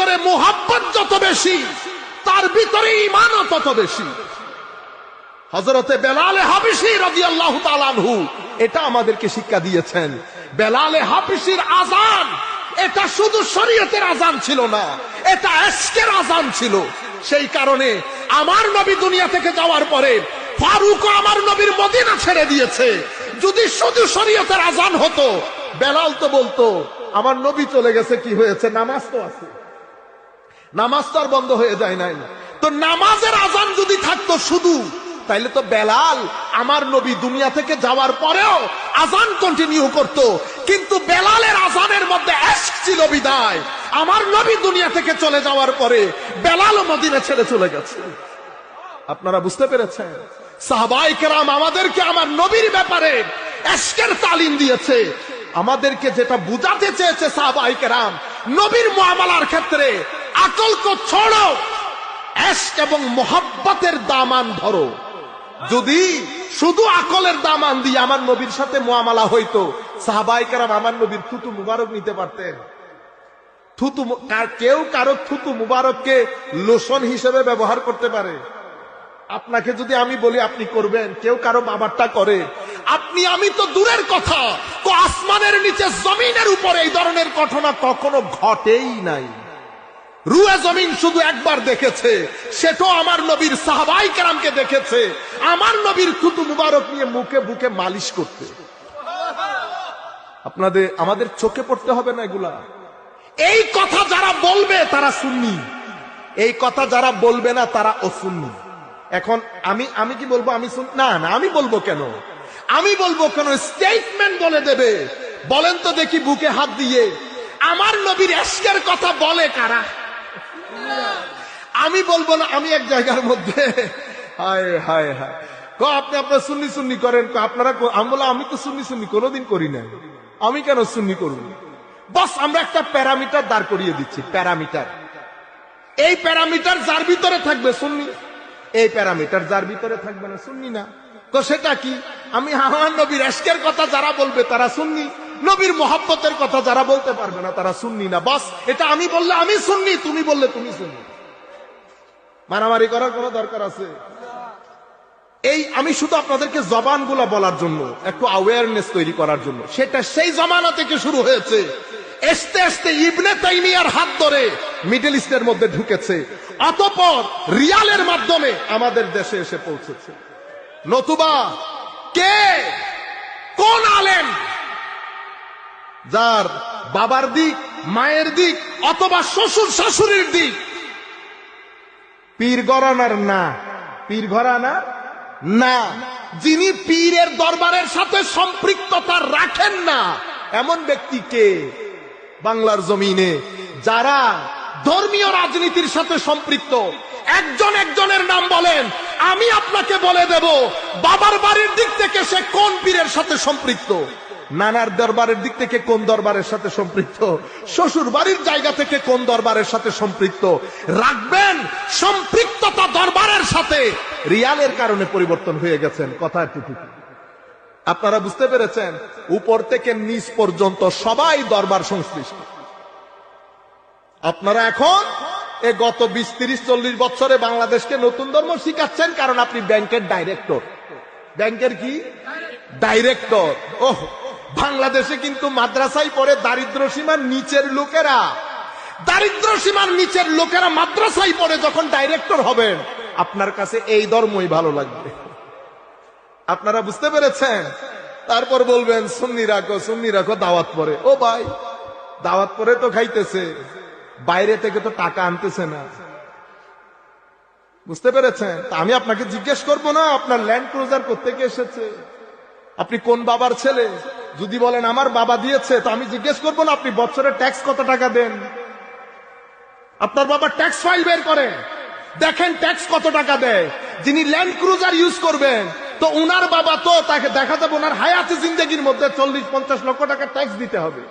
ভিতরে মুহাব্বত যত বেশি, তার ভিতরে ঈমানও তত বেশি। হযরতে বেলাল হাবশী রাদিয়াল্লাহু তাআলা আনহু এটা আমাদেরকে শিক্ষা দিয়েছেন। বেলাল হাবশীর আযান এটা শুধু শরীয়তের আযান ছিল না, এটা ইশকের আযান ছিল। সেই কারণে আমার নবী দুনিয়া থেকে যাওয়ার পরে ফারুকও আমার নবীর মদিনা ছেড়ে দিয়েছে। যদি শুধু শরীয়তের আযান হতো, বেলাল তো বলতো আমার নবী চলে গেছে, কি হয়েছে, নামাজ তো আছে, নামাজ তো আর বন্ধ হয়ে যায় নাই। তো নামাজের আযান যদি থাকতো শুধু, তাইলে তো বেলাল আমার নবী দুনিয়া থেকে যাওয়ার পরেও আযান কন্টিনিউ করত। কিন্তু বেলালের আযানের মধ্যে ইশক ছিল বিদায় আমার নবী দুনিয়া থেকে চলে যাওয়ার পরে বেলালও মদিনা ছেড়ে চলে গেছে। আপনারা বুঝতে পেরেছেন? সাহাবায়ে কেরাম আমাদেরকে আমার নবীর ব্যাপারে ইশকের তালিম দিয়েছে। আমাদেরকে যেটা বুঝাতে চেয়েছে সাহাবায়ে কেরাম, নবীর মুআমালার ক্ষেত্রে আকল কো ছোড়ো, ইশক এবং মোহাব্বতের দামান ধরো। যদি শুধু আকলের দামান দিয়ে আমার নবীর সাথে মুআমালা হইতো, সাহাবায়ে কেরাম আমার নবীর থুতু মুবারক নিতে পারতেন। থুতু, কেউ কারো থুতু মুবারককে লোশন হিসেবে ব্যবহার করতে পারে। আপনাকে যদি আমি বলি আপনি করবেন, কেউ কারো বাবারটা করে, আপনি আমি তো দূরের কথা, আসমানের নিচে জমিনের উপরে এই ধরনের ঘটনা কখনো ঘটেই নাই। রুয়ে জমিন শুধু একবার দেখেছে, সেটাও আমার নবীর সাহাবায়ে কেরামকে দেখেছে আমার নবীর থুতু মুবারক নিয়ে মুখে বুকে মালিশ করতে। আপনাদের আমাদের চোখে পড়তে হবে না এগুলা। এই কথা যারা বলবে তারা সুন্নি, এই কথা যারা বলবে না তারা অসুন্নি। এখন আমি কি বলবো? আমি না, আমি বলবো কেন? আমি বলবো কেন? স্টেটমেন্ট বলে দেবে। বলেন তো দেখি বুকে হাত দিয়ে আমার নবীর ইশকের কথা বলে কারা? আমি বলবো না। আমি এক জায়গার মধ্যে হায় হায় হায় আপনি আপনার সুন্নি সুন্নি করেন, আপনারা আমি বললাম আমি তো সুন্নি সুন্নি কোনোদিন করি না, আমি কেন সুন্নি করব? বস আমরা একটা প্যারামিটার দাঁড় করিয়ে দিচ্ছি, প্যারামিটার। এই প্যারামিটার যার ভিতরে থাকবে সুন্নি, এই প্যারামিটার যার ভিতরে থাকবে না সুন্নি না। তো সেটা কি? আমি আমার নবীর ইশকের কথা যারা বলবে তারা সুন্নি, নবীর মুহাব্বতের কথা যারা বলতে পারবে না তারা সুন্নি না। বাস এটা আমি বললে আমি সুন্নি, তুমি বললে তুমি সুন্নি। মারামারি করার কোনো দরকার আছে? এই আমি শুধু আপনাদেরকে জবানগুলা বলার জন্য, একটু অ্যাওয়ারনেস তৈরি করার জন্য। সেটা সেই জমানা থেকে শুরু হয়েছে, আস্তে আস্তে ইবনে তাইমিয়ার হাত ধরে মিডল ইস্টের মধ্যে ঢুকেছে, অতঃপর রিয়ালের মাধ্যমে আমাদের দেশে এসে পৌঁছেছে। নতুবা কে, কোন আলেম যার বাবার দিক, মায়ের দিক অথবা শ্বশুর শাশুড়ির দিক পীর ঘরানার না, পীর ঘরানা না, যিনি পীরের দরবারের সাথে সম্পৃক্ততা রাখেন না, এমন ব্যক্তিকে বাংলার জমিনে যারা ধর্মীয় রাজনীতির সাথে সম্পৃক্ত, একজন একজনের নাম বলেন, আমি আপনাকে বলে দেব বাবার বাড়ির দিক থেকে সে কোন পীরের সাথে সম্পৃক্ত, নানার দরবারের দিক থেকে কোন দরবারের সাথে সম্পৃক্ত, শ্বশুর বাড়ির জায়গা থেকে কোন দরবারের সাথে সম্পৃক্ত। রাখবেন সম্পৃক্ততা দরবারের সাথে। রিয়ালের কারণে পরিবর্তন হয়ে গেছেন, কথা ঠিক। আপনারা বুঝতে পেরেছেন? উপর থেকে নিচ পর্যন্ত সবাই দরবার সংশ্লিষ্ট। আপনারা এখন গত 20-30-40 বছরে বাংলাদেশকে নতুন ধর্ম শিখাচ্ছেন, কারণ আপনি ব্যাংকের ডাইরেক্টর। ব্যাংকের কি ডাইরেক্টর? ওহ, বাংলাদেশে কিন্তু মাদ্রাসায় পড়ে দারিদ্র সীমার নিচের লোকেরা, দারিদ্র সীমার নিচের লোকেরা মাদ্রাসায় পড়ে যখন ডাইরেক্টর হবেন, আপনার কাছে এই ধর্মই ভালো লাগবে। আপনারা বুঝতে পেরেছেন? তারপর বলবেন সুন্নি রাখো, সুন্নি রাখো, দাওয়াত পরে। ও ভাই, দাওয়াত পরে তো খাইতেছে, বাইরে থেকে তো টাকা আনতেছে না। বুঝতে পেরেছেন? তা আমি আপনাকে জিজ্ঞেস করবো না আপনার ল্যান্ড ক্রুজার কোত্থেকে এসেছে, আপনি কোন বাবার ছেলে? যদি বলেন আমার বাবা দিয়েছে, তো আমি জিজ্ঞেস করবো না আপনি বছরে ট্যাক্স কত টাকা দেন? আপনার বাবা ট্যাক্স ফাইল বের করেন, দেখেন ট্যাক্স কত টাকা দেয়। যিনি ল্যান্ড ক্রুজার ইউজ করবেন, তো উনার বাবা তো তাকে দেখা যাবে ওনার হায়াতি জিন্দেগির মধ্যে 40-50 লক্ষ টাকা ট্যাক্স দিতে হবে।